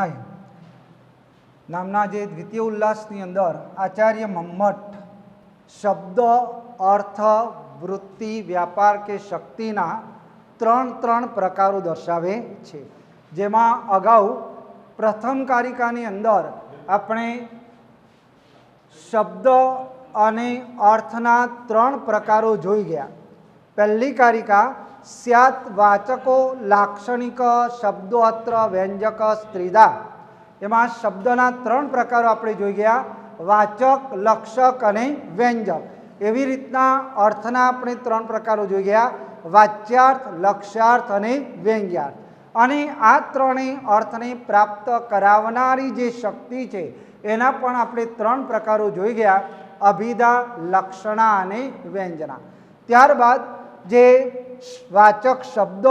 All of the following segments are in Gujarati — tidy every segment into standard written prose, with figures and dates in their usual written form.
શરણાઈ નામના જે દ્વિતીય ઉલ્લાસની અંદર આચાર્ય મમ્મટ શબ્દ, અર્થ, વૃત્તિ, વ્યાપાર કે શક્તિના ત્રણ પ્રકારો દર્શાવે છે। જેમાં અગાઉ પ્રથમ કારિકાની અંદર આપણે શબ્દ અને અર્થના ત્રણ પ્રકારો જોઈ ગયા। પહેલી કારિકા સ્યાત વાચકો લાક્ષણિક શબ્દોત્ર વ્યંજક સ્ત્રીદા, એમાં શબ્દના ત્રણ પ્રકારો આપણે જોઈ ગયા, વાચક, લક્ષક અને વ્યંજક। એવી રીતના અર્થના આપણે ત્રણ પ્રકારો જોઈ ગયા, વાચ્યાર્થ, લક્ષ્યાર્થ અને વ્યંગ્યાર્થ। અને આ ત્રણેય અર્થને પ્રાપ્ત કરાવનારી જે શક્તિ છે એના પણ આપણે ત્રણ પ્રકારો જોઈ ગયા, અભિધા, લક્ષણા અને વ્યંજના। ત્યારબાદ જે વાચક શબ્દ,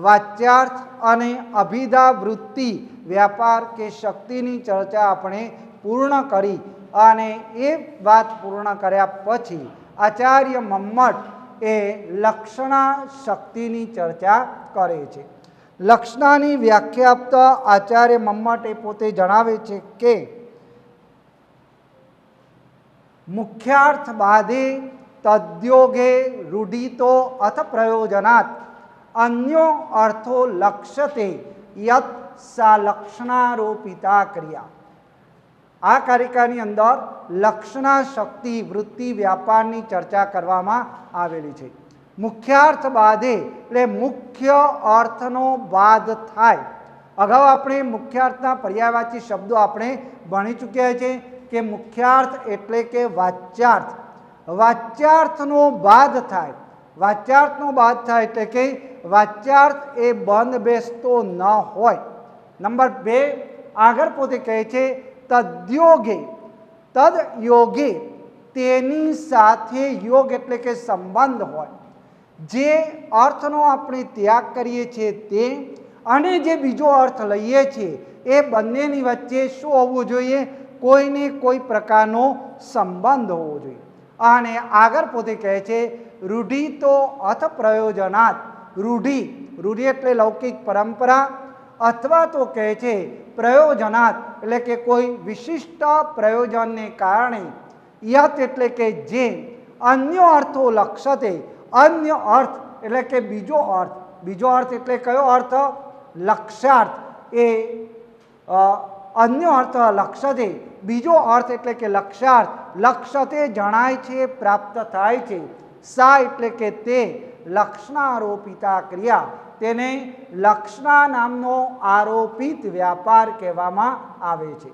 વાચ્યાર્થ અને અભિધા વૃત્તિ, વ્યાપાર કે શક્તિની ચર્ચા આપણે પૂર્ણ કરી અને એ વાત પૂર્ણ કર્યા પછી આચાર્ય મમ્મટ એ લક્ષણા શક્તિની ચર્ચા કરે છે। લક્ષણાની વ્યાખ્યા આપતા આચાર્ય મમ્મટ એ પોતે જણાવે છે કે મુખ્યાર્થ બાધે તદ્યોગે રૂઢિતો અથ પ્રયોજનાત અન્યો અર્થો લક્ષ્યતે યત સા લક્ષણારોપિતા ક્રિયા। આ કારિકાની અંદર લક્ષણા શક્તિ, વૃત્તિ, વ્યાપારની ચર્ચા કરવામાં આવેલી છે। મુખ્યાર્થ બાધે એટલે મુખ્ય અર્થનો બાદ થાય। અગાઉ આપણે મુખ્યાર્થના પર્યાયવાચી શબ્દો આપણે ભણી ચૂક્યા છે કે મુખ્યાર્થ એટલે કે વાચ્યાર્થ, વાચ્યાર્થનો બાદ થાય। વાચ્યાર્થનો બાદ થાય એટલે કે વાચ્યાર્થ એ બંધ બેસતો ન હોય। નંબર 2 આગળ પોતે કહે છે તદ્યોગે, તદયોગે તેની સાથે યોગ એટલે કે સંબંધ હોય। જે અર્થનો આપણે ત્યાગ કરીએ છીએ તે અને જે બીજો અર્થ લઈએ છીએ એ બંનેની વચ્ચે શું હોવું જોઈએ? કોઈને કોઈ પ્રકારનો સંબંધ હોવો જોઈએ। અને આગળ પોતે કહે છે રૂઢિતો અથ પ્રયોજનાત, રૂઢિ, રૂઢિ એટલે લૌકિક પરંપરા, અથવા તો કહે છે પ્રયોજનાત એટલે કે કોઈ વિશિષ્ટ પ્રયોજનને કારણે, યત એટલે કે જે, અન્ય અર્થો લક્ષતે, અન્ય અર્થ એટલે કે બીજો અર્થ, બીજો અર્થ એટલે કયો અર્થ? લક્ષ્યાર્થ। એ અન્ય અર્થ લક્ષતે, બીજો અર્થ એટલે કે લક્ષ્યાર્થ, લક્ષ્યતે જણાય છે, પ્રાપ્ત થાય છે। સા એટલે કે તે, લક્ષણારોપિતા ક્રિયા, તેને લક્ષણા નામનો આરોપિત વ્યાપાર કહેવામાં આવે છે।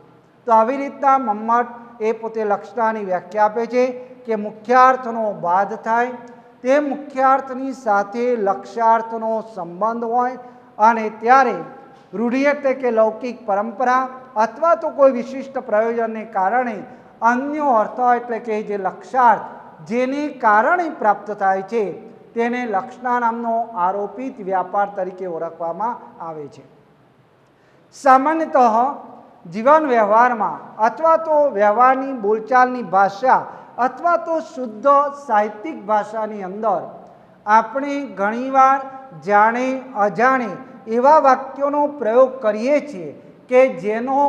તો આવી રીતના મમ્મટ એ પોતે લક્ષણાની વ્યાખ્યા આપે છે કે મુખ્યાર્થનો બાદ થાય, તે મુખ્યાર્થની સાથે લક્ષ્યાર્થનો સંબંધ હોય અને ત્યારે રૂઢિ એટલે કે લૌકિક પરંપરા અથવા તો કોઈ વિશિષ્ટ પ્રયોજનને કારણે અન્ય અર્થ એટલે કે જે લક્ષ્યાર્થ જેને કારણે પ્રાપ્ત થાય છે તેને લક્ષણા નામનો આરોપિત વ્યાપાર તરીકે ઓળખવામાં આવે છે। સામાન્યતઃ જીવન વ્યવહારમાં અથવા તો વ્યવહારની બોલચાલની ભાષા અથવા તો શુદ્ધ સાહિત્યિક ભાષાની અંદર આપણે ઘણીવાર જાણે અજાણે એવા વાક્યોનો પ્રયોગ કરીએ છીએ કે જેનો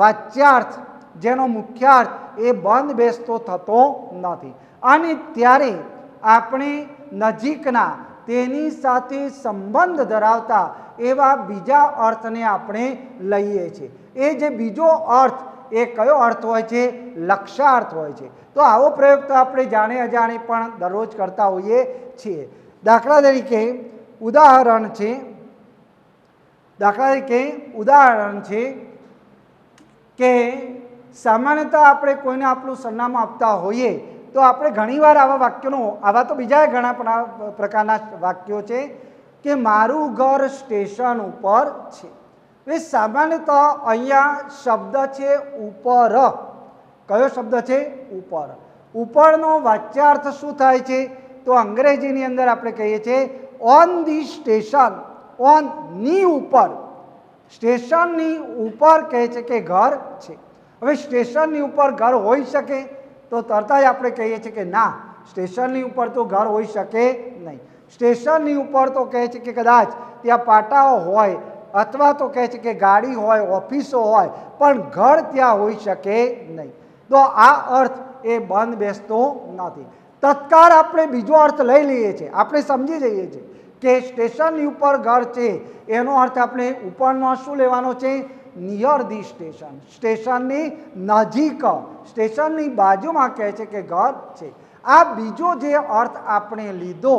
વાચ્યાર્થ, જેનો મુખ્યાર્થ એ બંધ બેસતો થતો નથી અને ત્યારે આપણે નજીકના તેની સાથે સંબંધ ધરાવતા એવા બીજા અર્થને આપણે લઈએ છીએ। એ જે બીજો અર્થ એ કયો અર્થ હોય છે? લક્ષ્યાર્થ હોય છે। તો આવો પ્રયોગ તો આપણે જાણે અજાણે પણ દરરોજ કરતા હોઈએ છીએ। દાખલા તરીકે ઉદાહરણ છે કે સામાન્યતઃ આપણે કોઈને આપણું સરનામું આપતા હોઈએ તો આપણે ઘણીવાર આવા વાક્યોનો, આવા તો બીજા ઘણા પ્રકારના વાક્યો છે કે મારું ઘર સ્ટેશન ઉપર છે। એ સામાન્યતઃ અહીંયા શબ્દ છે ઉપર। કયો શબ્દ છે? ઉપર। ઉપરનો વાચ્યાર્થ શું થાય છે? તો અંગ્રેજીની અંદર આપણે કહીએ છીએ ઓન ધી સ્ટેશન, ઓન ની ઉપર, સ્ટેશનની ઉપર કહે છે કે ઘર છે। હવે સ્ટેશનની ઉપર ઘર હોઈ શકે? તો તરત જ આપણે કહીએ છીએ કે ના, સ્ટેશનની ઉપર તો ઘર હોઈ શકે નહીં। સ્ટેશનની ઉપર તો કહે છે કે કદાચ ત્યાં પાટાઓ હોય अथवा तो कहे कि गाड़ी होय ऑफिसो होय पण घर त्यां होई शके नहीं। तो आ अर्थ ए बंध बेसतो नथी। तत्काल आपणे बीजो अर्थ लई लईए छीए, आपणे समजी जईए छीए के स्टेशननी उपर घर छे एनो अर्थ आपणे उपरनो शुं लेवानो छे? नियर धी स्टेशन, स्टेशननी नजीक, स्टेशननी बाजुमां कहे छे के घर छे। आ बीजो जे अर्थ आपणे लीधो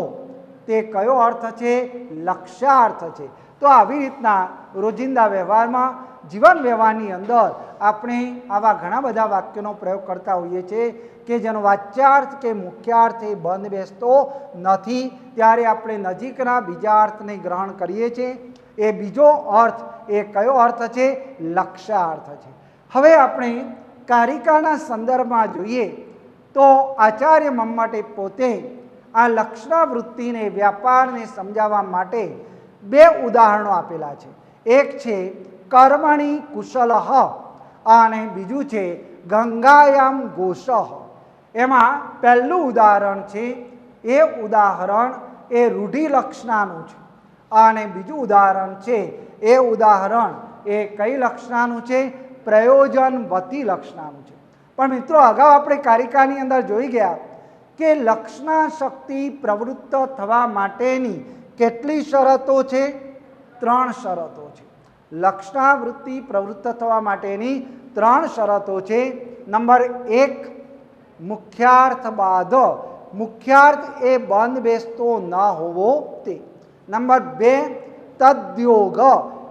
ते कयो अर्थ छे? लक्ष्यार्थ छे। तो આવી રીતના રોજિંદા વ્યવહારમાં જીવન વ્યવહારની અંદર આપણે આવા ઘણા બધા વાક્યોનો પ્રયોગ કરતા હોઈએ છીએ કે જેનો વાચ્યાર્થ કે મુખ્યાર્થ એ બંધ બેસતો નથી, ત્યારે આપણે નજીકના બીજા અર્થને ગ્રહણ કરીએ છીએ। એ બીજો અર્થ એ કયો અર્થ છે? લક્ષ્યાર્થ છે। હવે આપણે કારિકાના સંદર્ભમાં જોઈએ તો આચાર્ય મમ્મટે પોતે આ લક્ષણાવૃત્તિને વ્યાપારને સમજાવવા માટે બે ઉદાહરણો આપેલા છે। એક છે કર્મણી કુશલઃ અને બીજું છે ગંગાયામ ઘોષઃ। એમાં પહેલું ઉદાહરણ છે એ ઉદાહરણ એ રૂઢિ લક્ષણાનું છે અને બીજું ઉદાહરણ છે એ ઉદાહરણ એ કઈ લક્ષણાનું છે? પ્રયોજનવતી લક્ષણાનું છે। પણ મિત્રો અગાઉ આપણે કારિકાની અંદર જોઈ ગયા કે લક્ષણા શક્તિ પ્રવૃત્ત થવા માટેની કેટલી શરતો છે? 3 શરતો છે। લક્ષણાવૃત્તિ પ્રવૃત્ત થવા માટેની 3 શરતો છે। નંબર 1 મુખ્યાર્થ બાધ, મુખ્યાર્થ એ બંધ બેસતો ન હોવો તે। નંબર 2 તદ્યોગ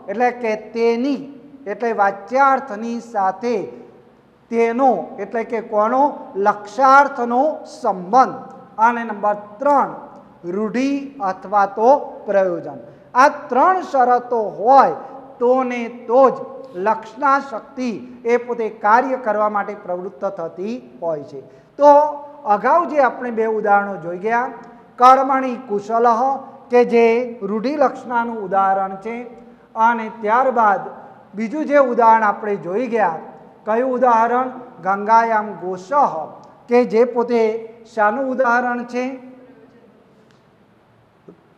એટલે કે તેની એટલે વાચ્યાર્થની સાથે તેનો એટલે કે કોનો? લક્ષાર્થનો સંબંધ। અને નંબર 3 રૂઢિ અથવા તો પ્રયોજન। આ 3 શરતો હોય તો ને તો જ લક્ષણા શક્તિ એ પોતે કાર્ય કરવા માટે પ્રવૃત્ત થતી હોય છે। તો અગાઉ જે આપણે બે ઉદાહરણો જોઈ ગયા, કર્મણી કુશલઃ કે જે રૂઢિ લક્ષણાનું ઉદાહરણ છે, અને ત્યારબાદ બીજું જે ઉદાહરણ આપણે જોઈ ગયા કયું ઉદાહરણ? ગંગાયામ ઘોષઃ કે જે પોતે શાનું ઉદાહરણ છે?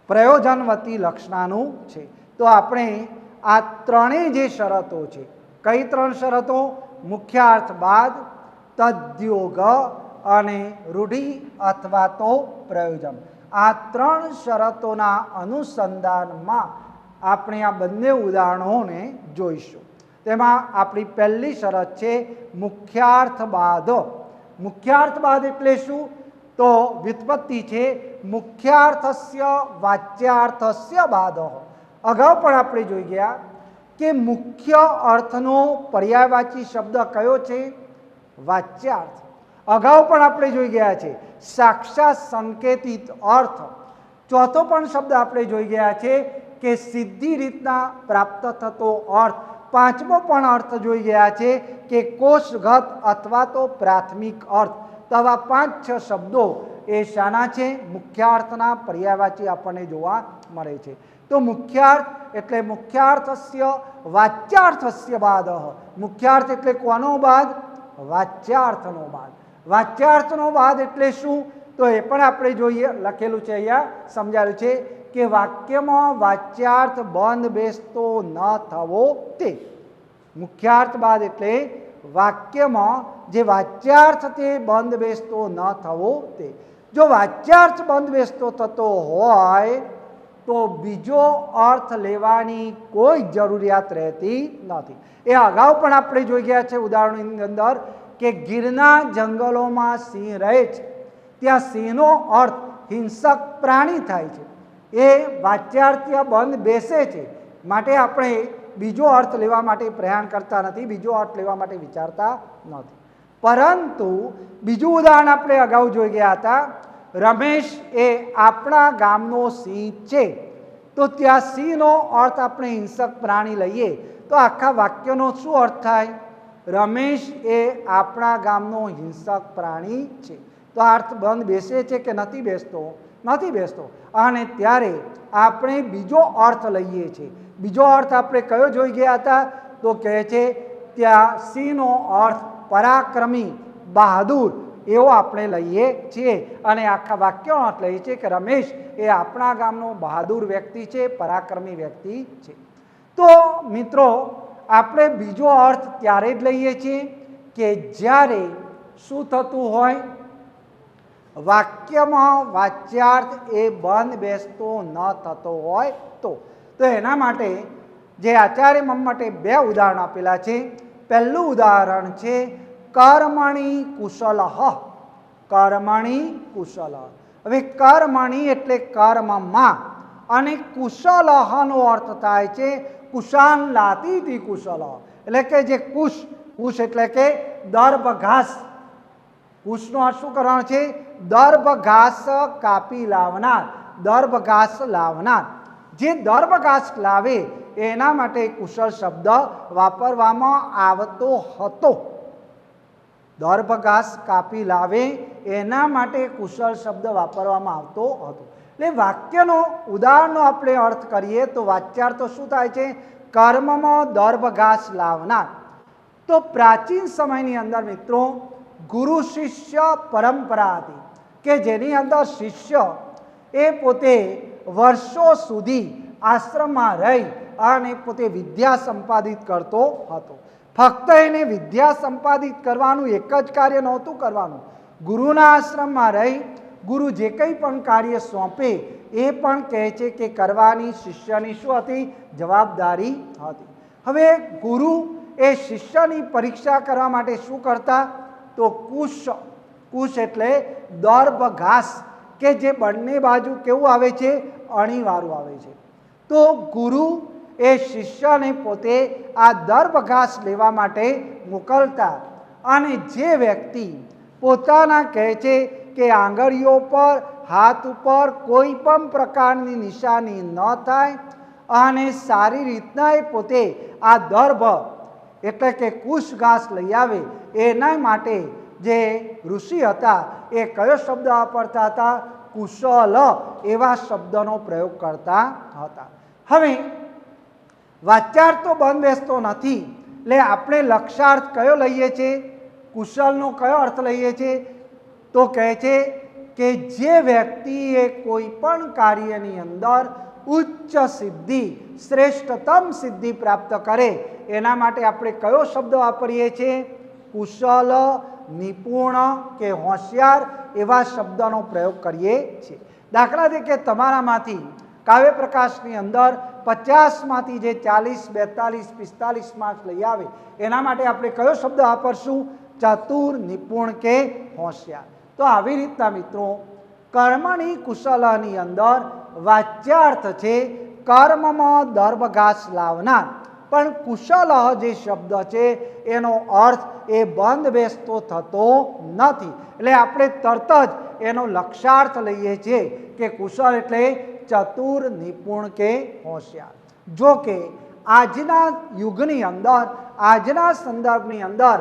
પ્રયોજનવતી લક્ષણાનું છે। તો આપણે આ ત્રણેય જે શરતો છે, કઈ 3 શરતો? મુખ્યાર્થ બાદ, તદ્યોગ અને રૂઢિ અથવા તો પ્રયોજન। આ 3 શરતોના અનુસંધાનમાં આપણે આ બંને ઉદાહરણોને જોઈશું। તેમાં આપણી પહેલી શરત છે મુખ્યાર્થ બાદ। મુખ્યાર્થ બાદ એટલે શું? તો વ્યુત્પત્તિ છે મુખ્યાર્થસ્ય વાચ્યાર્થસ્ય બાધઃ। અગાઉ પણ આપણે જોઈ ગયા કે મુખ્ય અર્થનો પર્યાયવાચી શબ્દ કયો છે? વાચ્યાર્થ। અગાઉ પણ આપણે જોઈ ગયા છે સાક્ષાત સંકેતિત અર્થ। ચોથો પણ શબ્દ આપણે જોઈ ગયા છે કે સીધી રીતના પ્રાપ્ત થતો અર્થ। પાંચમો પણ અર્થ જોઈ ગયા છે કે કોષગત અથવા તો પ્રાથમિક અર્થ। તો આવા 5-6 શબ્દો એ શાના છે? મુખ્યાર્થના પર્યાયવાચી આપણને જોવા મળે છે। તો મુખ્યાર્થ એટલે મુખ્યાર્થસ્ય વાચ્યાર્થસ્ય બાધઃ। મુખ્યાર્થ એટલે કોનો બાદ? વાચ્યાર્થનો બાદ। વાચ્યાર્થનો બાદ એટલે શું? તો એ પણ આપણે જોઈએ, લખેલું છે અહીંયા, સમજાવેલું છે કે વાક્યમાં વાચ્યાર્થ બંધ બેસતો ન થવો તે। મુખ્યાર્થ બાદ એટલે વાક્યમાં જે વાચ્યાર્થ તે બંધ બેસતો ન થવો તે। જો વાચ્યાર્થ બંધ બેસતો થતો હોય તો બીજો અર્થ લેવાની કોઈ જરૂરિયાત રહેતી નથી। એ અગાઉ પણ આપણે જોઈ ગયા છે ઉદાહરણની અંદર કે ગીરના જંગલોમાં સિંહ રહે છે, ત્યાં સિંહનો અર્થ હિંસક પ્રાણી થાય છે। એ વાચ્યાર્થ બંધ બેસે છે, માટે આપણે બીજો અર્થ લેવા માટે પ્રયાણ કરતા નથી, બીજો અર્થ લેવા માટે વિચારતા નથી। પરંતુ બીજું ઉદાહરણ આપણે અગાઉ જોઈ ગયા હતા, રમેશ એ આપણા ગામનો સિંહ છે। તો ત્યાં સિંહનો અર્થ આપણે હિંસક પ્રાણી લઈએ તો આખા વાક્યનો શું અર્થ થાય? રમેશ એ આપણા ગામનો હિંસક પ્રાણી છે। તો આ અર્થ બંધ બેસે છે કે નથી બેસતો? નથી બેસતો। અને ત્યારે આપણે બીજો અર્થ લઈએ છીએ। બીજો અર્થ આપણે કયો જોઈ ગયા હતા? તો કહે છે ત્યાં સિંહનો અર્થ પરાક્રમી, બહાદુર એવો આપણે લઈએ છીએ, અને આખા વાક્યનો અર્થ લઈએ છીએ કે રમેશ એ આપણા ગામનો બહાદુર વ્યક્તિ છે, પરાક્રમી વ્યક્તિ છે। તો મિત્રો આપણે બીજો અર્થ ત્યારે જ લઈએ છીએ કે જ્યારે શું થતું હોય, વાક્યમાં વાચ્યાર્થ એ બંધ બેસતો ન થતો હોય તો એના માટે જે આચાર્ય મમ્મટે બે ઉદાહરણ આપેલા છે. પહેલું ઉદાહરણ છે કર્મણી કુશલઃ. કર્મણી કુશલ. હવે કર્મણી એટલે કર્મમાં અને કુશલઃનો અર્થ થાય છે કુશાન લાતીતિ કુશલ, એટલે કે જે કુશ એટલે કે દર્ભ ઘાસ. કુશનો અર્થ શું કરવાનો છે? દર્ભ ઘાસ કાપી લાવનાર, દર્ભ ઘાસ લાવનાર. જે દર્ભ ઘાસ લાવે એના માટે કુશલ શબ્દ વાપરવામાં આવતો હતો. દર્ભ ઘાસ કાપી લાવે એના માટે કુશલ શબ્દ વાપરવામાં આવતો હતો. એટલે વાક્યનો ઉદાહરણનો આપણે અર્થ કરીએ તો વાચ્યાર્થ શું થાય છે? કર્મમાં દર્ભ ઘાસ લાવનાર. તો પ્રાચીન સમયની અંદર મિત્રો ગુરુ શિષ્ય પરંપરા હતી કે જેની અંદર શિષ્ય એ પોતે વર્ષો સુધી આશ્રમમાં રહી અને પોતે વિદ્યા સંપાદિત કરતો હતો. ફક્ત એને વિદ્યા સંપાદિત કરવાનું એક જ કાર્ય નહોતું કરવાનું. ગુરુના આશ્રમમાં રહી ગુરુ જે કંઈ પણ કાર્ય સોંપે એ પણ કહે છે કે કરવાની શિષ્યની શું હતી? જવાબદારી હતી. હવે ગુરુ એ શિષ્યની પરીક્ષા કરવા માટે શું કરતા? તો કુશ એટલે દર્ભ ઘાસ કે જે બંને બાજુ કેવું આવે છે? અણીવાળું આવે છે. તો ગુરુ એ શિષ્યને પોતે આ દર્ભ ઘાસ લેવા માટે મોકલતા અને જે વ્યક્તિ પોતાના કહે છે કે આંગળીઓ પર હાથ ઉપર કોઈ પણ પ્રકારની નિશાની ન થાય અને સારી રીતના એ પોતે આ દર્ભ એટલે કે કુશ ઘાસ લઈ આવે એના માટે જે ઋષિ હતા એ કયો શબ્દ વાપરતા હતા? કુશલ એવા શબ્દનો પ્રયોગ કરતા હતા. હવે વાચ્યાર્થ તો બંધ બેસતો નથી, એટલે આપણે લક્ષાર્થ કયો લઈએ છીએ? કુશલનો કયો અર્થ લઈએ છીએ? તો કહે છે કે જે વ્યક્તિએ કોઈ પણ કાર્યની અંદર ઉચ્ચ સિદ્ધિ, શ્રેષ્ઠતમ સિદ્ધિ પ્રાપ્ત કરે એના માટે આપણે કયો શબ્દ વાપરીએ છીએ? કુશલ, નિપુણ કે હોશિયાર એવા શબ્દનો પ્રયોગ કરીએ છીએ. દાખલા તરીકે તમારામાંથી કાવ્ય પ્રકાશની અંદર 50માંથી જે 40, 42, 45 માર્ક્સ લઈ આવે એના માટે આપણે કયો શબ્દ વાપરશું? ચતુર, નિપુણ કે હોશિયાર. તો આવી રીતના મિત્રો કર્મણી કુશલની અંદર વાચ્યાર્થ છે કર્મમાં દર્ભ ઘાસ લાવનાર, પણ કુશલ જે શબ્દ છે એનો અર્થ એ બંધ બેસતો થતો નથી. એટલે આપણે તરત જ એનો લક્ષાર્થ લઈએ છીએ કે કુશલ એટલે ચતુર, નિપુણ કે હોશિયાર. જો કે આજના યુગની અંદર, આજના સંદર્ભની અંદર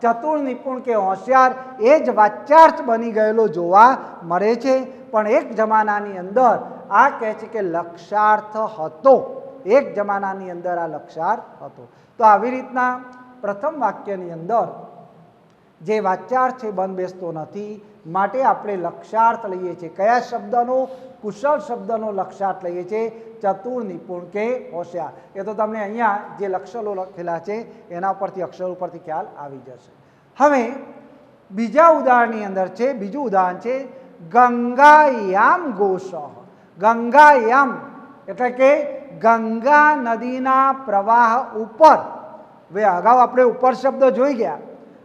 ચતુર, નિપુણ કે હોશિયાર એ જ વાચ્યાર્થ બની ગયેલો જોવા મળે છે. પણ એક જમાનાની અંદર આ કહે છે કે લક્ષાર્થ હતો. એક જમાનાની અંદર આ લક્ષાર્થ હતો. તો આવી રીતના પ્રથમ વાક્યની અંદર જે વાચ્યાર્થ છે બંધ બેસતો નથી, માટે આપણે લક્ષાર્થ લઈએ છીએ. કયા શબ્દનો? કુશલ શબ્દનો લક્ષાર્થ લઈએ છીએ. ચતુર, નિપુણ કે હોશિયાર. એ તો તમને અહીંયા જે લક્ષરો લખેલા છે એના ઉપરથી, અક્ષર ઉપરથી ખ્યાલ આવી જશે. હવે બીજા ઉદાહરણની અંદર છે, બીજું ઉદાહરણ છે ગંગાયામ ઘોષ. ગંગાયામ એટલે કે ગંગા નદીના પ્રવાહ ઉપર. હવે અગાઉ આપણે ઉપર શબ્દ જોઈ ગયા,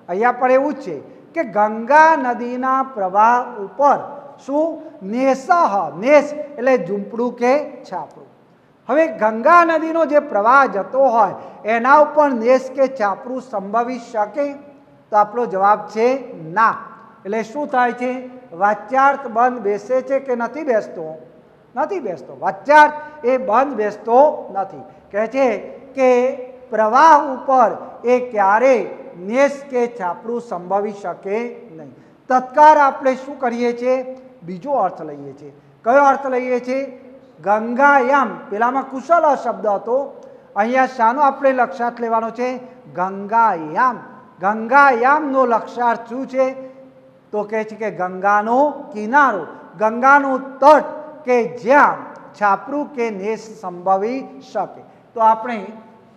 અહીંયા પણ એવું જ છે કે ગંગા નદીના પ્રવાહ ઉપર શું? નેસહ. નેસ એટલે ઝૂંપડું કે છાપરું. હવે ગંગા નદીનો જે પ્રવાહ જતો હોય એના ઉપર નેસ કે છાપરું સંભવી શકે? તો આપણો જવાબ છે ના. એટલે શું થાય છે? વાચ્યાર્થ બંધ બેસે છે કે નથી બેસતો? નથી બેસતો. વાચ્યાર્થ એ બંધ બેસતો નથી. કહે છે કે પ્રવાહ ઉપર એ ક્યારેય નેસ કે છાપરું સંભવી શકે નહીં. તત્કાળ આપણે શું કરીએ છીએ? બીજો અર્થ લઈએ છીએ. કયો અર્થ લઈએ છીએ? ગંગાયામ. પેલામાં કુશલ શબ્દ હતો, અહીંયા શાનો આપણે લક્ષાર્થ લેવાનો છે? ગંગાયામ. ગંગાયામનો લક્ષાર્થ શું છે? તો કહે છે કે ગંગાનો કિનારો, ગંગાનો તટ કે જ્યાં છાપરું કે નેસ સંભવી શકે. તો આપણે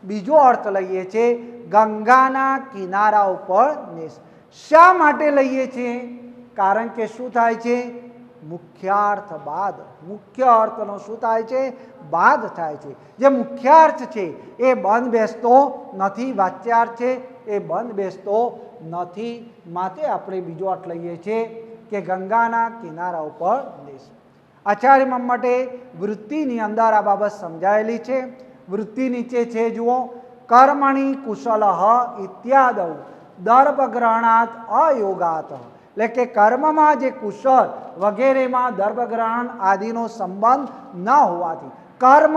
બીજો અર્થ લઈએ છીએ ગંગાના કિનારા ઉપર નેસ. શા માટે લઈએ છીએ? કારણ કે શું થાય છે? મુખ્યાર્થ બાદ. મુખ્ય અર્થનો શું થાય છે? બાદ થાય છે. જે મુખ્યાર્થ છે એ બંધ બેસતો નથી, વાચ્યાર્થ છે એ બંધ બેસતો નથી. માટે આપણે બીજો અર્થ લઈએ છીએ કે ગંગાના કિનારા ઉપર નેસ. આચાર્ય મમ્મટે વૃત્તિની અંદર આ બાબત સમજાયેલી છે. વૃત્તિ નીચે છે જુઓ, કર્મણી કુશલ ઇત્યાદ દર્ભગ્રહણાત અયોગાત. એટલે કે કર્મમાં જે કુશળ વગેરેમાં દર્ભગ્રહણ આદિનો સંબંધ ન હોવાથી કર્મ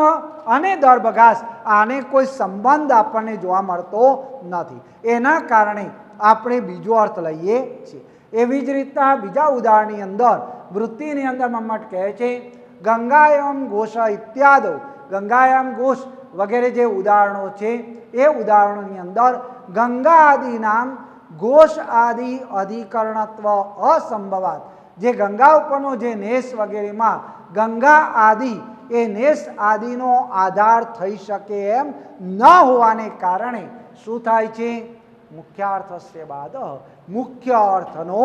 અને દર્ભઘાસ આને કોઈ સંબંધ આપણને જોવા મળતો નથી. એના કારણે આપણે બીજો અર્થ લઈએ છીએ. એવી જ રીતના બીજા ઉદાહરણની અંદર વૃત્તિની અંદર મમ્મટ કહે છે ગંગાયમ ઘોષ ઇત્યાદો. ગંગાયમ ઘોષ વગેરે જે ઉદાહરણો છે એ ઉદાહરણોની અંદર ગંગા આદિ નામ ઘોષ આદિ અધિકરણત્વ અસંભવાત. જે ગંગા ઉપરનો જે નેસ વગેરેમાં ગંગા આદિ એ નેસ આદિનો આધાર થઈ શકે એમ ન હોવાને કારણે શું થાય છે? મુખ્યાર્થસ્ય બાદ. મુખ્ય અર્થનો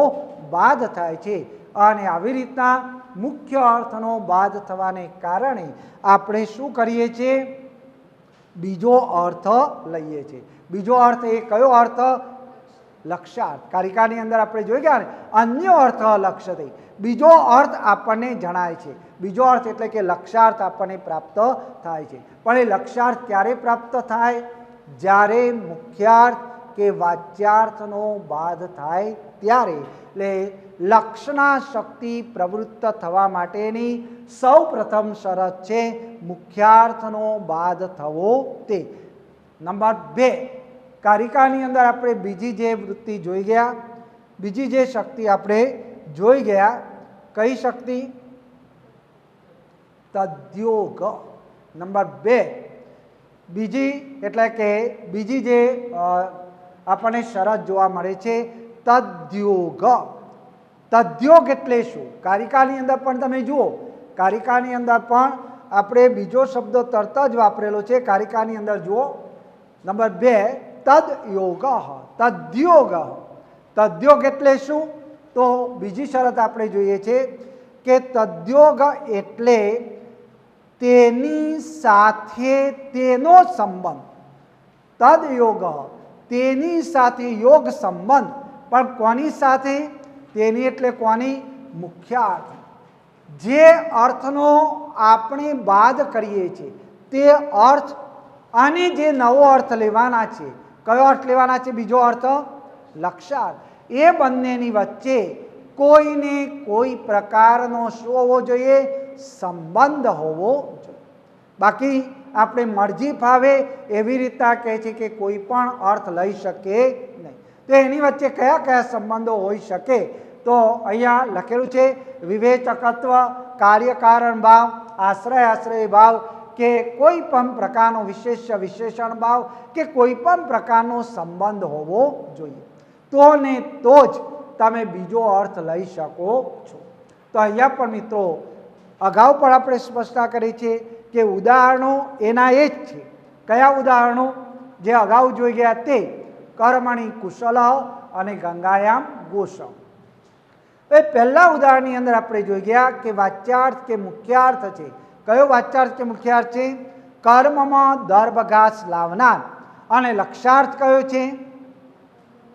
બાદ થાય છે. અને આવી રીતના મુખ્ય અર્થનો બાદ થવાને કારણે આપણે શું કરીએ છીએ? બીજો અર્થ લઈએ છીએ. બીજો અર્થ એ કયો અર્થ? લક્ષ્યાર્થ. કારિકાની અંદર આપણે જોઈ ગયા ને, અન્ય અર્થ લક્ષ્યતે. બીજો અર્થ આપણને જણાય છે. બીજો અર્થ એટલે કે લક્ષ્યાર્થ આપણને પ્રાપ્ત થાય છે. પણ એ લક્ષ્યાર્થ ક્યારે પ્રાપ્ત થાય? જ્યારે મુખ્યાર્થ કે વાચ્યાર્થનો બાદ થાય ત્યારે. એટલે લક્ષના શક્તિ પ્રવૃત્ત થવા માટેની સૌ પ્રથમ શરત છે મુખ્યાર્થનો બાદ થવો તે. નંબર 2, કારિકાની અંદર આપણે બીજી જે વૃત્તિ જોઈ ગયા, બીજી જે શક્તિ આપણે જોઈ ગયા, કઈ શક્તિ? તદ્યોગ. નંબર 2 બીજી એટલે કે બીજી જે આપણને શરત જોવા મળે છે તદ્યોગ. તદ્યોગ એટલે શું? કારિકાની અંદર પણ તમે જુઓ, કારિકાની અંદર પણ આપણે બીજો શબ્દ તરત જ વાપરેલો છે. કારિકાની અંદર જુઓ નંબર 2 તદ્યોગ. તદ્યોગ. તદ્યોગ એટલે શું? તો બીજી શરત આપણે જોઈએ છે કે તદ્યોગ એટલે તેની સાથે તેનો સંબંધ. તદ્યોગ તેની સાથે યોગ સંબંધ. પણ કોની સાથે? તેની એટલે કોની? મુખ્યાર્થ. જે અર્થનો આપણે બાદ કરીએ છીએ તે અર્થ અને જે નવો અર્થ લેવાના છે, કયો અર્થ લેવાના છે? બીજો અર્થ લક્ષ્યાર્થ. એ બંનેની વચ્ચે કોઈને કોઈ પ્રકારનો શું હોવો જોઈએ? સંબંધ હોવો જોઈએ. બાકી આપણે મરજી ફાવે એવી રીતના કહે છે કે કોઈ પણ અર્થ લઈ શકે નહીં. તો એની વચ્ચે કયા કયા સંબંધો હોઈ શકે? તો અહીંયા લખેલું છે વિવેચકત્વ, કાર્યકારણ ભાવ, આશ્રય આશ્રય ભાવ, કે કોઈ પણ પ્રકારનો વિશેષ્ય વિશેષણ ભાવ, કે કોઈ પણ પ્રકારનો સંબંધ હોવો જોઈએ. તો ને તો જ તમે બીજો અર્થ લઈ શકો છો. તો અહીંયા પણ મિત્રો અગાઉ પણ આપણે સ્પષ્ટતા કરી છે કે ઉદાહરણો એના એ જ છે. કયા ઉદાહરણો? જે અગાઉ જોઈ ગયા તે કર્મણી કુશલ અને ગંગાયામ ઘોષ. એ પહેલા ઉદાહરણની અંદર આપણે જોઈ ગયા કે વાચ્યાર્થ કે મુખ્યાર્થ છે. કયો વાચ્યાર્થ કે મુખ્યાર્થ છે? કર્મમાં દર્ભઘાસ લાવનાર. અને લક્ષ્યાર્થ કયો છે?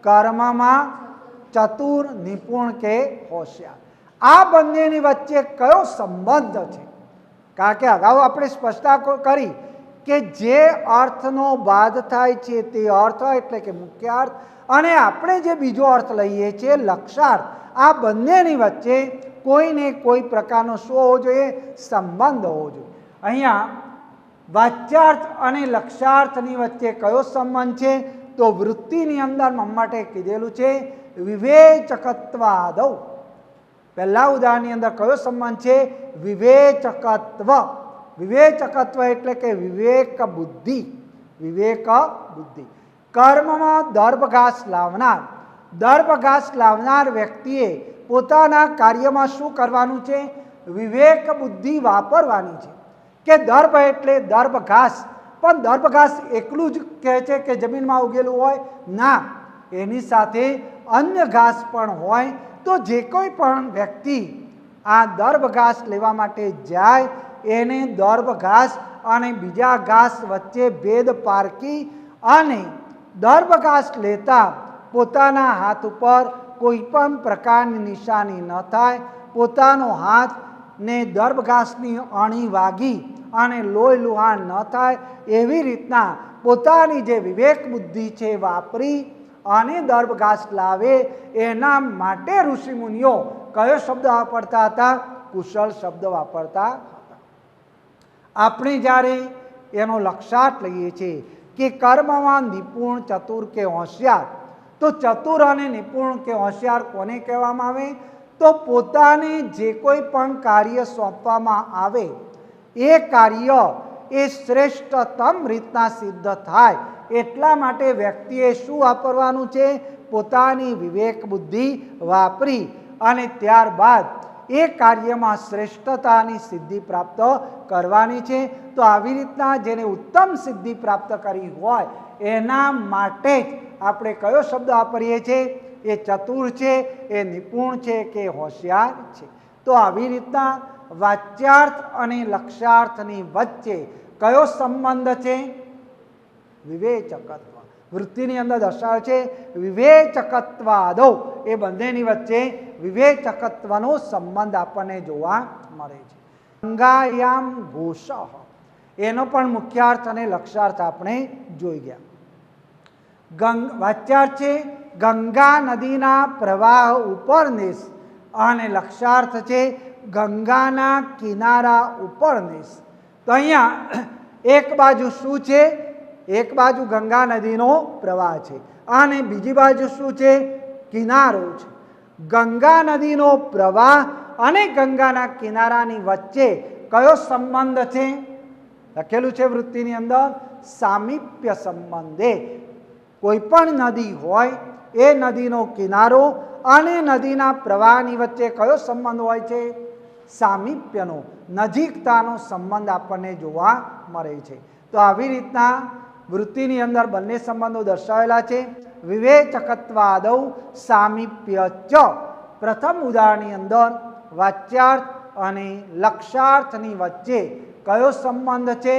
કર્મમાં ચતુર, નિપુણ કે હોશિયાર. આ બંનેની વચ્ચે કયો સંબંધ છે? કારણ કે અગાઉ આપણે સ્પષ્ટતા કરી કે જે અર્થનો બાદ થાય છે તે અર્થ એટલે કે મુખ્યાર્થ, અને આપણે જે બીજો અર્થ લઈએ છીએ લક્ષ્યાર્થ, આ બંનેની વચ્ચે કોઈને કોઈ પ્રકારનો શું હોવો જોઈએ? સંબંધ હોવો જોઈએ. અહીંયા વાચ્યાર્થ અને લક્ષ્યાર્થની વચ્ચે કયો સંબંધ છે? તો વૃત્તિની અંદર મમ્મટે કીધેલું છે વિવેચકત્વાદૌ. પહેલા ઉદાહરણની અંદર કયો સંબંધ છે? વિવેચકત્વ. વિવેચકત્વ એટલે કે વિવેક બુદ્ધિ. વિવેક બુદ્ધિ. કર્મમાં દર્ભઘાસ લાવનાર. દર્ભઘાસ લાવનાર વ્યક્તિએ પોતાના કાર્યમાં શું કરવાનું છે? વિવેક બુદ્ધિ વાપરવાની છે. કે દર્ભ એટલે દર્ભઘાસ, પણ દર્ભઘાસ એકલું જ કહે છે કે જમીનમાં ઉગેલું હોય? ના, એની સાથે અન્ય ઘાસ પણ હોય. તો જે કોઈ પણ વ્યક્તિ આ દર્ભઘાસ લેવા માટે જાય એને દર્ભઘાસ અને બીજા ઘાસ વચ્ચે ભેદ પારખી અને દર્ભઘાસ લેતા પોતાના હાથ ઉપર કોઈ પણ પ્રકારની નિશાની ન થાય, પોતાનો હાથ ને દર્ભઘાસની અણી વાગી અને લોહી લુહાણ ન થાય એવી રીતના પોતાની જે વિવેક બુદ્ધિ છે વાપરી અને દર્ભઘાસ લાવે. એના માટે ઋષિમુનિઓ કયો શબ્દ વાપરતા હતા? કુશળ શબ્દ વાપરતા હતા. આપણે જ્યારે એનો લક્ષાર્થ લઈએ છીએ કે કર્મમાં નિપુણ, ચતુર કે હોશિયાર, તો ચતુર અને નિપુણ કે હોશિયાર કોને કહેવામાં આવે? તો પોતાને જે કોઈ પણ કાર્ય સોંપવામાં આવે એ કાર્ય એ શ્રેષ્ઠતમ રીતના સિદ્ધ થાય એટલા માટે વ્યક્તિએ શું વાપરવાનું છે? પોતાની વિવેક બુદ્ધિ વાપરી અને ત્યારબાદ એ કાર્યમાં શ્રેષ્ઠતાની સિદ્ધિ પ્રાપ્ત કરવાની છે. તો આવી રીતના જેને ઉત્તમ સિદ્ધિ પ્રાપ્ત કરી હોય એના માટે જ આપણે કયો શબ્દ વાપરીએ છીએ? એ ચતુર છે, એ નિપુણ છે કે હોશિયાર છે. તો આવી રીતના વાચ્યાર્થ અને લક્ષ્યાર્થની વચ્ચે કયો સંબંધ છે? વિવેચકત્વ. વૃત્તિની અંદર દર્શાવે છે વિવેચકત્વાદો, એ બંનેની વચ્ચે વિવેચકત્વનો સંબંધ આપણને જોવા મળે છે. ગંગાયામ ઘોષ, એનો પણ મુખ્યાર્થ અને લક્ષ્યાર્થ આપણે જોઈ ગયા. વાચ્યાર્થ છે ગંગા નદીના પ્રવાહ ઉપરનેશ અને લક્ષ્યાર્થ છે ગંગાના કિનારા ઉપરનેશ. તો અહીંયા એક બાજુ શું છે? એક બાજુ ગંગા નદીનો પ્રવાહ છે અને બીજી બાજુ શું છે? કિનારો છે. ગંગા નદીનો પ્રવાહ અને ગંગાના કિનારાની વચ્ચે કયો સંબંધ છે? લખેલું છે વૃત્તિની અંદર સામીપ્ય સંબંધે. કોઈ પણ નદી હોય એ નદીનો કિનારો અને નદીના પ્રવાહની વચ્ચે કયો સંબંધ હોય છે? સામીપ્યનો, નજીકતાનો સંબંધ આપણને જોવા મળે છે. તો આવી રીતના વૃત્તિની અંદર બંને સંબંધો દર્શાવેલા છે. વિવેચકત્વાદૌ સામીપ્ય ચ. પ્રથમ ઉદાહરણની અંદર વાચ્યાર્થ અને લક્ષ્યાર્થની વચ્ચે કયો સંબંધ છે?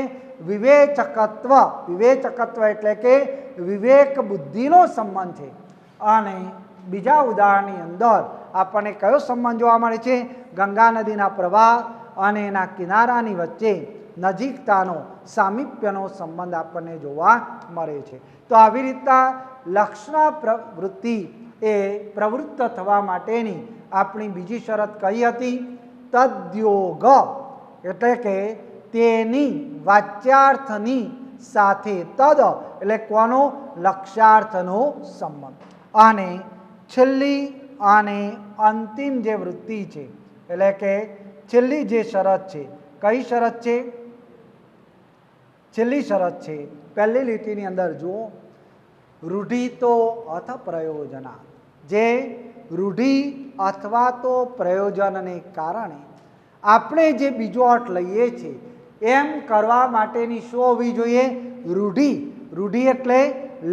વિવેચકત્વ. વિવેચકત્વ એટલે કે વિવેક બુદ્ધિનો સંબંધ છે. અને બીજા ઉદાહરણની અંદર આપણને કયો સંબંધ જોવા મળે છે? ગંગા નદીના પ્રવાહ અને એના કિનારાની વચ્ચે નજીકતાનો, સામીપ્યનો સંબંધ આપણને જોવા મળે છે. તો આવી રીતના લક્ષણા પ્રવૃત્તિ એ પ્રવૃત્ત થવા માટેની આપણી બીજી શરત કઈ હતી? તદ્યોગ, એટલે કે તેની વાચ્યાર્થની સાથે તદ એટલે કોનો? લક્ષ્યાર્થનો સંબંધ. અને છેલ્લી અને અંતિમ જે વૃત્તિ છે એટલે કે છેલ્લી જે શરત છે, કઈ શરત છે? છેલ્લી શરત છે પહેલી લીટીની અંદર જુઓ, રૂઢિતો અથ પ્રયોજના. જે રૂઢિ અથવા તો પ્રયોજનને કારણે આપણે જે બીજો અર્થ લઈએ છીએ એમ કરવા માટેની શું હોવી જોઈએ? રૂઢિ. રૂઢિ એટલે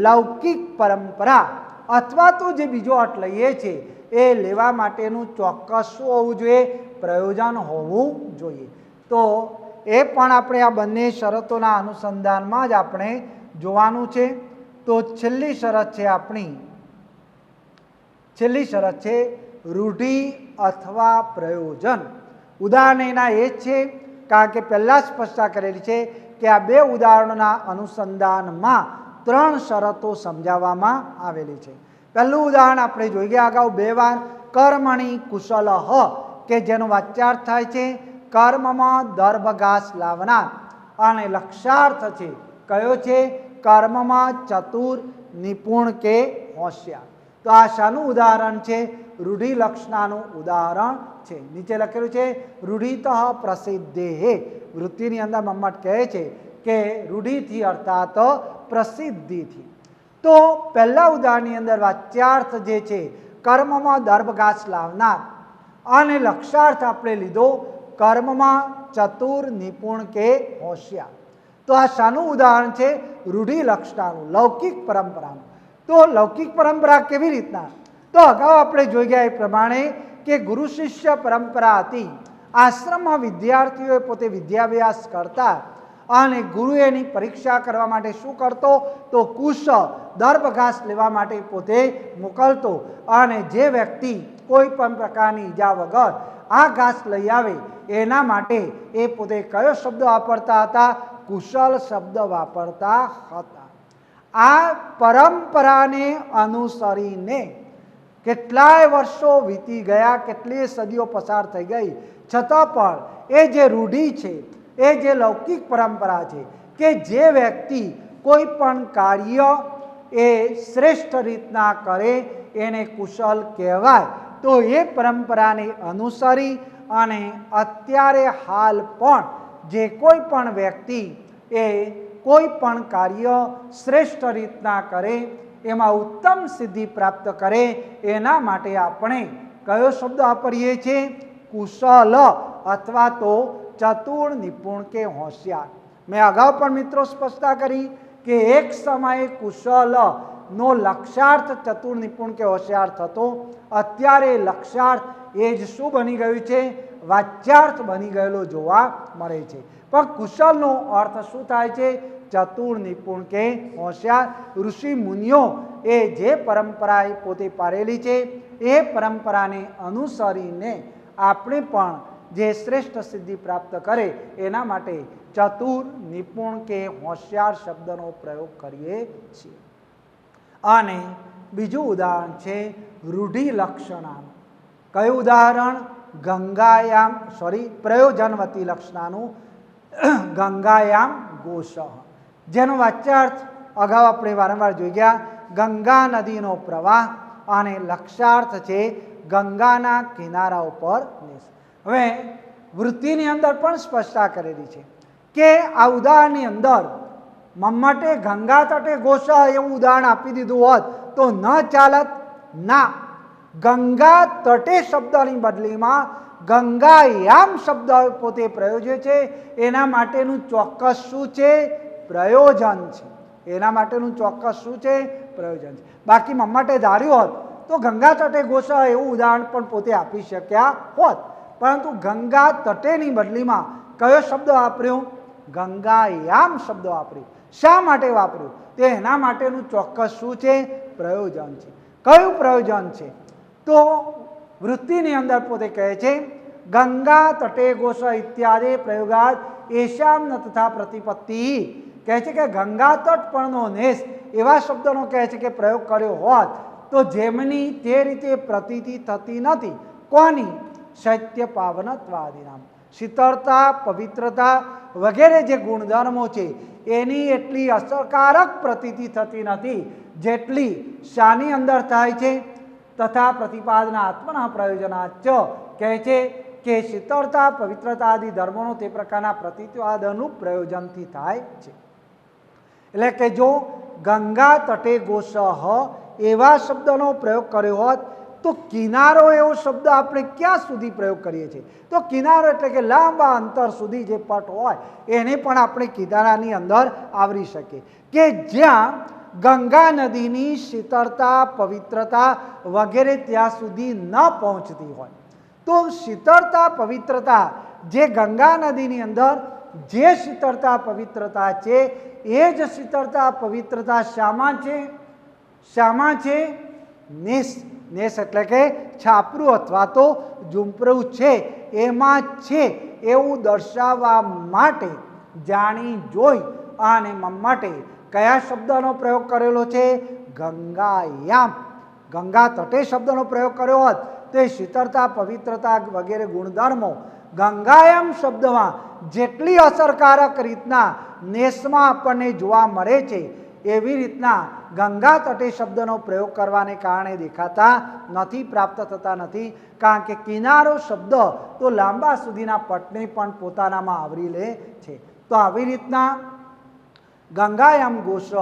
લૌકિક પરંપરા અથવા તો જે બીજો અર્થ લઈએ છીએ એ લેવા માટેનું ચોક્કસ શું હોવું જોઈએ? પ્રયોજન હોવું જોઈએ. તો એ પણ આપણે આ બંને શરતોના અનુસંધાનમાં જ આપણે જોવાનું છે. તો છેલ્લી શરત છે આપણી, છેલ્લી શરત છે રૂઢિ અથવા પ્રયોજન. ઉદાહરણ એના એ જ છે, કારણ કે પહેલાં સ્પષ્ટતા કરેલી છે કે આ બે ઉદાહરણોના અનુસંધાનમાં ત્રણ શરતો સમજાવવામાં આવેલી છે. પહેલું ઉદાહરણ આપણે જોઈ ગયા અગાઉ 2 વાર, કર્મણી કુશલ, કે જેનો વાચ્યાર્થ થાય છે કર્મમાં દર્ભઘાસ લાવનાર, અને લક્ષ્યાર્થ છે કયો છે? કર્મમાં ચતુર, નિપુણ કે હોશિયાર. તો આ શાનું ઉદાહરણ છે? રૂઢિ લક્ષણાનું ઉદાહરણ છે. નીચે લખેલું છે રૂઢિતઃ પ્રસિદ્ધેઃ. વૃત્તિની અંદર મમ્મટ કહે છે કે રૂઢિથી અર્થાત પ્રસિદ્ધિથી. તો પહેલા ઉદાહરણની અંદર વાચ્યાર્થ જે છે કર્મમાં દર્ભઘાસ લાવનાર, અને લક્ષ્યાર્થ આપણે લીધો કર્મમાં ચતુર, નિપુણ કે હોશિયાર. તો આ શાનું ઉદાહરણ છે? રૂઢિલક્ષણાનું, લૌકિક પરંપરાનું. તો લૌકિક પરંપરા કેવી રીતના? તો અગાઉ આપણે જોઈ ગયા એ પ્રમાણે કે ગુરુ શિષ્ય પરંપરા હતી. આશ્રમમાં વિદ્યાર્થીઓએ પોતે વિદ્યાભ્યાસ કરતા અને ગુરુ એની પરીક્ષા કરવા માટે શું કરતો? તો કુશ દર્ભ ઘાસ લેવા માટે પોતે મોકલતો અને જે વ્યક્તિ કોઈ પણ પ્રકારની ઈજા વગર આ ઘાસ લઈ આવે એના માટે એ પોતે કયો શબ્દ વાપરતા હતા? કુશલ શબ્દ વાપરતા હતા. આ પરંપરાને અનુસરીને કેટલાય વર્ષો વીતી ગયા, કેટલીય સદીઓ પસાર થઈ ગઈ, છતાં પણ એ જે રૂઢિ છે, એ જે લૌકિક પરંપરા છે કે જે વ્યક્તિ કોઈ પણ કાર્ય એ શ્રેષ્ઠ રીતના કરે એને કુશલ કહેવાય. તો એ પરંપરાને અનુસરી અને અત્યારે હાલ પણ જે કોઈ પણ વ્યક્તિ એ કોઈ પણ કાર્ય શ્રેષ્ઠ રીતના કરે, એમાં ઉત્તમ સિદ્ધિ પ્રાપ્ત કરે, એના માટે આપણે કયો શબ્દ વાપરીએ છીએ? કુશલ અથવા તો ચતુર, નિપુણ કે હોશિયાર. મેં અગાઉ પણ મિત્રો સ્પષ્ટતા કરી કે એક સમયે કુશલ નો લક્ષાર્થ ચતુર, નિપુણ કે હોશિયાર થતો. અત્યારે લક્ષાર્થ એ જ શું બની ગયું છે? વાચ્યાર્થ બની ગયેલો જોવા મળે છે. પણ કુશલનો અર્થ શું થાય છે? ચતુર, નિપુણ કે હોશિયાર. ઋષિ મુનિઓ એ જે પરંપરા પોતે પાડેલી છે એ પરંપરાને અનુસરીને આપણે પણ જે શ્રેષ્ઠ સિદ્ધિ પ્રાપ્ત કરે એના માટે ચતુર, નિપુણ કે હોશિયાર શબ્દનો પ્રયોગ કરીએ છીએ. અને બીજું ઉદાહરણ છે રૂઢિલક્ષણાનું. કયું ઉદાહરણ? પ્રયોજનવતી લક્ષણાનું. ગંગાયામ ઘોષ, જેનો વાચ્યાર્થ અગાઉ આપણે વારંવાર જોઈ ગયા. ગંગા નદીનો પ્રવાહ અને લક્ષાર્થ છે ગંગાના કિનારા ઉપર નેસ. હવે વૃત્તિની અંદર પણ સ્પષ્ટતા કરેલી છે કે આ ઉદાહરણની અંદર મમ્મટે ગંગા તટે ઘોષ એવું ઉદાહરણ આપી દીધું હોત તો ન ચાલત. ના, ગંગા તટે શબ્દની બદલીમાં ગંગાયામ શબ્દ પોતે પ્રયોજ્ય છે. એના માટેનું ચોક્કસ શું છે? પ્રયોજન છે. એના માટેનું ચોક્કસ શું છે? પ્રયોજન છે. બાકી મમ્મટે ધાર્યું હોત તો ગંગા તટે ઘોષ એવું ઉદાહરણ પણ પોતે આપી શક્યા હોત, પરંતુ ગંગા તટેની બદલીમાં કયો શબ્દ વાપર્યો? ગંગાયામ શબ્દ વાપર્યો. શા માટે વાપર્યું? તો એના માટેનું ચોક્કસ શું છે? પ્રયોજન છે. કયું પ્રયોજન છે? તો વૃત્તિની અંદર પોતે કહે છે ગંગા તટે ઘોષ ઇત્યાદિ પ્રયોગાત એશામ ન તથા પ્રતિપત્તિ. કહે છે કે ગંગા તટ પરનો નેસ એવા શબ્દનો કહે છે કે પ્રયોગ કર્યો હોત તો જેમની તે રીતે પ્રતીતિ થતી નથી. કોની? શૈત્ય પાવનત્વાદિનામ. શીતળતા, પવિત્રતા વગેરે જે ગુણધર્મો છે એની એટલી અસરકારક પ્રતીતિ થતી નથી જેટલી શાની અંદર થાય છે? તથા પ્રતિપાદના આત્મના પ્રયોજનાચ. કહે છે કે શીતળતા, પવિત્રતા આદિ ધર્મોનો તે પ્રકારના પ્રતિપાદનનું પ્રયોજનથી થાય છે. એટલે કે જો ગંગા તટે ઘોષ એવા શબ્દનો પ્રયોગ કર્યો હોત તો કિનારો એવો શબ્દ આપણે ક્યાં સુધી પ્રયોગ કરીએ છીએ? તો કિનારો એટલે કે લાંબા અંતર સુધી જે પટ હોય એને પણ આપણે કિનારાની અંદર આવરી શકીએ. કે જ્યાં ગંગા નદીની શીતળતા, પવિત્રતા વગેરે ત્યાં સુધી ન પહોંચતી હોય. તો શીતળતા, પવિત્રતા જે ગંગા નદીની અંદર જે શીતળતા, પવિત્રતા છે એ જ શીતળતા, પવિત્રતા શામાં છે? શામાં છે? નેસ. નેસ એટલે કે છાપરું અથવા તો ઝૂંપડું છે એમાં છે એવું દર્શાવવા માટે જાણી જોઈ અને માટે કયા શબ્દનો પ્રયોગ કરેલો છે? ગંગાયામ. ગંગા તટે શબ્દનો પ્રયોગ કર્યો હોત તો એ શીતળતા, પવિત્રતા વગેરે ગુણધર્મો ગંગાયામ શબ્દમાં જેટલી અસરકારક રીતના નેસમાં આપણને જોવા મળે છે એવી રીતના ગંગા તટે શબ્દનો પ્રયોગ કરવાને કારણે દેખાતા નથી, પ્રાપ્ત થતા નથી. કારણ કે કિનારો શબ્દ તો લાંબા સુધીના પટને પણ પોતાનામાં આવરી લે છે. તો આવી રીતના ગંગાયામ ઘોષ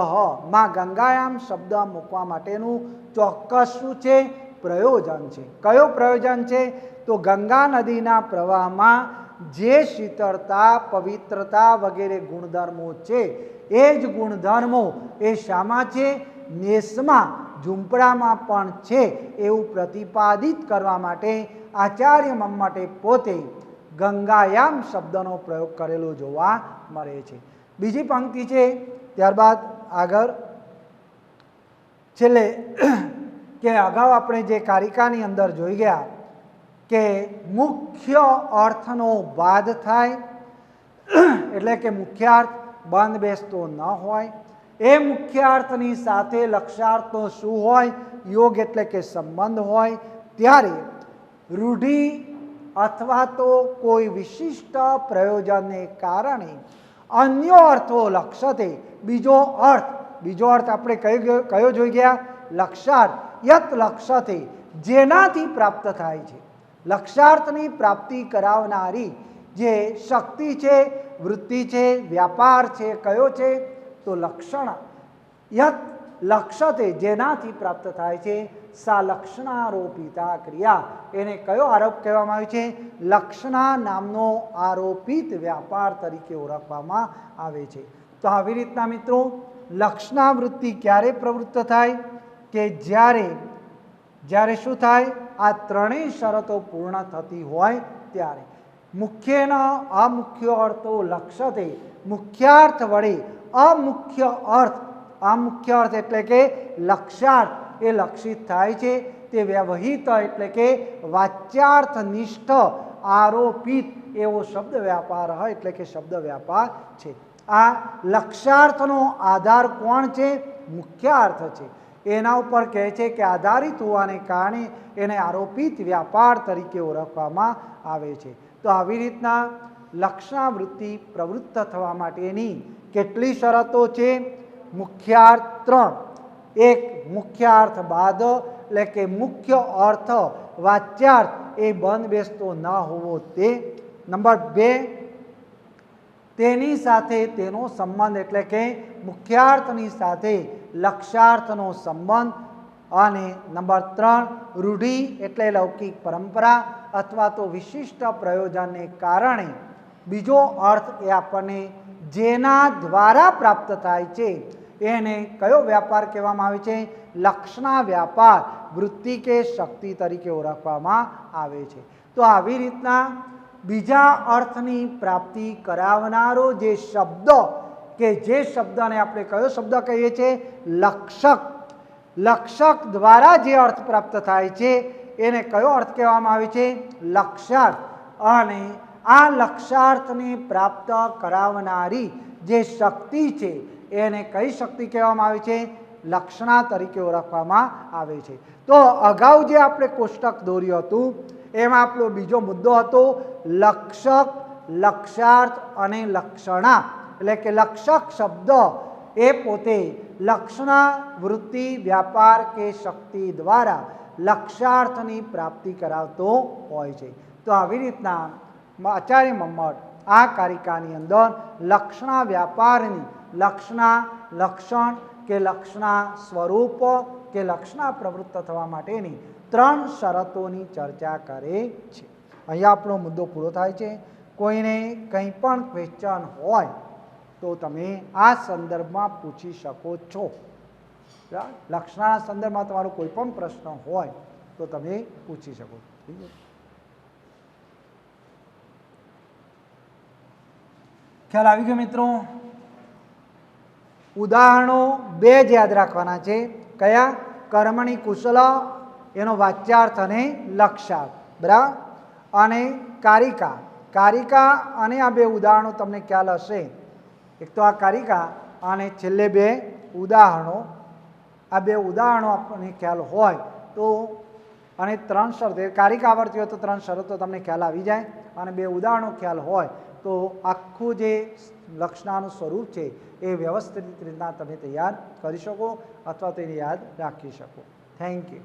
માં ગંગાયામ શબ્દ મૂકવા માટેનું ચોક્કસ શું છે? પ્રયોજન છે. કયો પ્રયોજન છે? તો ગંગા નદીના પ્રવાહમાં જે શીતળતા, પવિત્રતા વગેરે ગુણધર્મો છે એ જ ગુણધર્મો એ શામાં છે? નેસમાં, ઝૂંપડામાં પણ છે એવું પ્રતિપાદિત કરવા માટે આચાર્ય મમ્મટે પોતે ગંગાયામ શબ્દનો પ્રયોગ કરેલો જોવા મળે છે. બીજી પંક્તિ છે, ત્યારબાદ આગળ છેલ્લે કે અગાઉ આપણે જે કારિકાની અંદર જોઈ ગયા કે મુખ્ય અર્થનો બાદ થાય એટલે કે મુખ્યાર્થ બંધ બેસતો ન હોય, એ મુખ્યાર્થની સાથે લક્ષાર્થનો શું હોય? યોગ એટલે કે સંબંધ હોય, ત્યારે રૂઢિ અથવા તો કોઈ વિશિષ્ટ પ્રયોજનને કારણે અન્ય અર્થો લક્ષતે, બીજો અર્થ આપણે કયો જોઈ ગયા? લક્ષાર્થ. યત લક્ષતે, જેનાથી પ્રાપ્ત થાય છે. લક્ષાર્થની પ્રાપ્તિ કરાવનારી જે શક્તિ છે, વૃત્તિ છે, વ્યાપાર છે, કયો છે? તો લક્ષણ. યત લક્ષતે, જેનાથી પ્રાપ્ત થાય છે, સા લક્ષણારોપિતા ક્રિયા, એને કયો આરોપ કહેવામાં આવે છે? લક્ષણા નામનો આરોપિત વ્યાપાર તરીકે ઓળખવામાં આવે છે. તો આવી રીતના મિત્રો લક્ષણા વૃત્તિ ક્યારે પ્રવૃત્ત થાય? કે જ્યારે શું થાય? આ ત્રણેય શરતો પૂર્ણ થતી હોય ત્યારે. મુખ્યના અમુખ્ય અર્થો લક્ષતે, મુખ્યાર્થ વડે અમુખ્ય અર્થ એટલે કે લક્ષાર્થ એ લક્ષિત થાય છે. તે વ્યવહિત એટલે કે વાચ્યાર્થનિષ્ઠ આરોપિત એવો શબ્દ વ્યાપાર હોય એટલે કે શબ્દ વ્યાપાર છે. આ લક્ષાર્થનો આધાર કોણ છે? મુખ્યાર્થ છે. એના ઉપર કહે છે કે આધારિત હોવાને કારણે એને આરોપિત વ્યાપાર તરીકે ઓળખવામાં આવે છે. તો આવી રીતના લક્ષણાવૃત્તિ પ્રવૃત્ત થવા માટેની કેટલી શરતો છે? મુખ્યાર્થ 3. એક, મુખ્યાર્થ બાદ એટલે કે મુખ્ય અર્થ વાચ્યાર્થ એ બંધ બેસતો ન હોવો તે. નંબર 2, તેની સાથે તેનો સંબંધ એટલે કે મુખ્યાર્થની સાથે લક્ષાર્થનો સંબંધ. અને નંબર 3, રૂઢિ એટલે લૌકિક પરંપરા અથવા તો વિશિષ્ટ પ્રયોજનને કારણે બીજો અર્થ એ આપણને જેના દ્વારા પ્રાપ્ત થાય છે એને કયો વ્યાપાર કહેવામાં આવે છે? લક્ષણા વ્યાપાર, વૃત્તિ કે શક્તિ તરીકે ઓળખવામાં આવે છે. તો આવી રીતના બીજા અર્થની પ્રાપ્તિ કરાવનારો જે શબ્દ કે જે શબ્દને આપણે કયો શબ્દ કહીએ છીએ? લક્ષક. લક્ષક દ્વારા જે અર્થ પ્રાપ્ત થાય છે એને કયો અર્થ કહેવામાં આવે છે? લક્ષાર્થ. અને આ લક્ષાર્થને પ્રાપ્ત કરાવનારી જે શક્તિ છે એને કઈ શક્તિ કહેવામાં આવે છે? લક્ષણા તરીકે ઓળખવામાં આવે છે. તો અગાઉ જે આપણે કોષ્ટક દોર્યું હતું એમાં આપણો બીજો મુદ્દો હતો લક્ષક, લક્ષાર્થ અને લક્ષણા. એટલે કે લક્ષક શબ્દ એ પોતે લક્ષણા, વૃત્તિ, વ્યાપાર કે શક્તિ દ્વારા લક્ષાર્થની પ્રાપ્તિ કરાવતો હોય છે. તો આવી રીતના આચાર્ય મમ્મટ આ કારિકાની અંદર લક્ષણા વ્યાપારની લક્ષણા, લક્ષણ કે લક્ષણા સ્વરૂપ કે લક્ષણા પ્રવૃત્ત થવા માટેની 3 શરતોની ચર્ચા કરે છે. અહીંયા આપણો મુદ્દો પૂરો થાય છે. કોઈને કંઈ પણ ક્વેશ્ચન હોય તો તમે આ સંદર્ભમાં પૂછી શકો છો. લક્ષણાના સંદર્ભમાં તમારો કોઈ પણ પ્રશ્ન હોય તો તમે પૂછી શકો છો. ખ્યાલ આવી ગયો મિત્રો? ઉદાહરણો 2 જ યાદ રાખવાના છે. કયા? કર્મણી કુશલ એનો વાચ્યાર્થ અને લક્ષાર્થ, બરાબર. અને કારિકા. કારિકા અને આ 2 ઉદાહરણો તમને ખ્યાલ હશે. એક તો આ કારિકા અને છેલ્લે 2 ઉદાહરણો. આ 2 ઉદાહરણો આપણને ખ્યાલ હોય તો અને 3 શરતો, કારિકા આવડતી હોય તો 3 શરતો તમને ખ્યાલ આવી જાય અને 2 ઉદાહરણો ખ્યાલ હોય તો આખું જે લક્ષણાનું સ્વરૂપ છે એ વ્યવસ્થિત રીતના તમે તૈયાર કરી શકો અથવા તો એને યાદ રાખી શકો. Thank you.